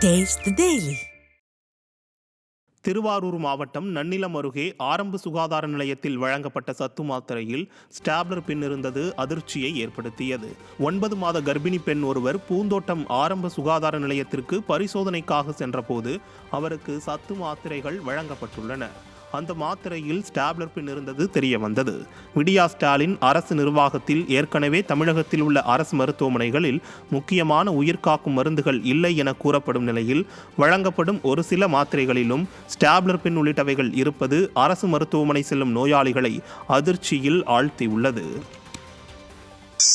Taste the Daily. Thiruvarur மாவட்டம் நன்னிலம் அருகே ஆரம்ப சுகாதார நிலையத்தில் வழங்கப்பட்ட சத்து மாத்திரையில் ஸ்டாப்லர் பின் இருந்தது அதிர்ச்சியை ஏற்படுத்தியது. 9 மாத கர்ப்பிணி பெண் ஒருவர் பூந்தோட்டம் ஆரம்ப சுகாதார நிலையத்திற்கு பரிசோதனைக்காக சென்றபோது அவருக்கு சத்து மாத்திரைகள் வழங்கப்பட்டுள்ளன. அந்த மாத்திரையில் ஸ்டாப்லர் பின் இருந்தது தெரிய வந்தது. விடியா ஸ்டாலின் அரசு நிர்வாகத்தில் ஏற்கனவே தமிழகத்தில் உள்ள அரசு மருத்துவமனைகளில் முக்கியமான உயிர்காக்கும் மருந்துகள் இல்லை என கூறப்படும் நிலையில் வழங்கப்படும் ஒரு சில மாத்திரைகளிலும் ஸ்டாப்லர் பின் உள்ளிட்டவைகள் இருப்பது அரசு மருத்துவமனை செல்லும் நோயாளிகளை அதிர்ச்சியில் ஆழ்த்தியுள்ளது.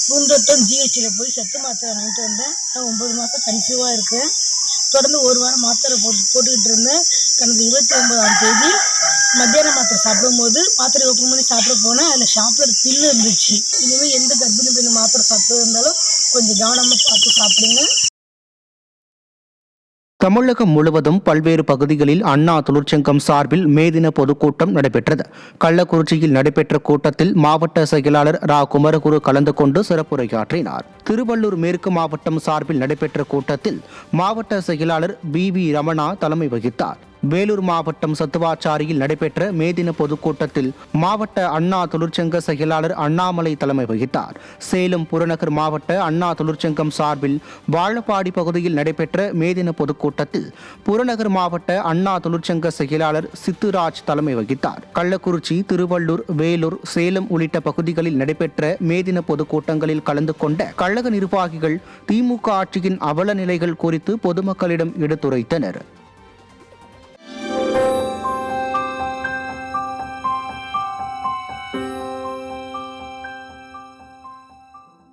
பூந்தோட்டம் ஜிஹெச்சில் போய் சத்து மாத்திரை வாங்கிட்டு வந்தேன். நான் 9 மாதம் கன்சீவாக இருக்கேன். தொடர்ந்து ஒரு வாரம் மாத்திரை போட்டுக்கிட்டு இருந்தேன். கடந்த 29ஆம் தேதி மத்தியானம் மாத்திரை சாப்பிடும்போது மாத்திரை ஓப்பன் பண்ணி சாப்பிட போனேன். அதில் ஷாப்பில் பில்லு இருந்துச்சு. இனிமேல் எந்த கர்ப்பிணி பெண் மாத்திரை சாப்பிட்டு இருந்தாலும் கொஞ்சம் கவனமாக பார்த்து சாப்பிடுங்க. தமிழகம் முழுவதும் பல்வேறு பகுதிகளில் அண்ணா தொழிற்சங்கம் சார்பில் மே தின பொதுக்கூட்டம் நடைபெற்றது. கள்ளக்குறிச்சியில் நடைபெற்ற கூட்டத்தில் மாவட்ட செயலாளர் ரா குமரகுரு கலந்து கொண்டு சிறப்புரையாற்றினார். திருவள்ளூர் மேற்கு மாவட்டம் சார்பில் நடைபெற்ற கூட்டத்தில் மாவட்ட செயலாளர் பி ரமணா தலைமை வகித்தார். வேலூர் மாவட்டம் சத்துவாச்சாரியில் நடைபெற்ற மே தின பொதுக்கூட்டத்தில் மாவட்ட அண்ணா தொழிற்சங்க செயலாளர் அண்ணாமலை தலைமை வகித்தார். சேலம் புறநகர் மாவட்ட அண்ணா தொழிற்சங்கம் சார்பில் வாழப்பாடி பகுதியில் நடைபெற்ற மே தின பொதுக்கூட்டத்தில் புறநகர் மாவட்ட அண்ணா தொழிற்சங்க செயலாளர் சித்துராஜ் தலைமை வகித்தார். கள்ளக்குறிச்சி, திருவள்ளூர், வேலூர், சேலம் உள்ளிட்ட பகுதிகளில் நடைபெற்ற மே தின பொதுக்கூட்டங்களில் கலந்து கொண்ட கழக நிர்வாகிகள் திமுக ஆட்சியின் அவல நிலைகள் குறித்து பொதுமக்களிடம் எடுத்துரைத்தனர்.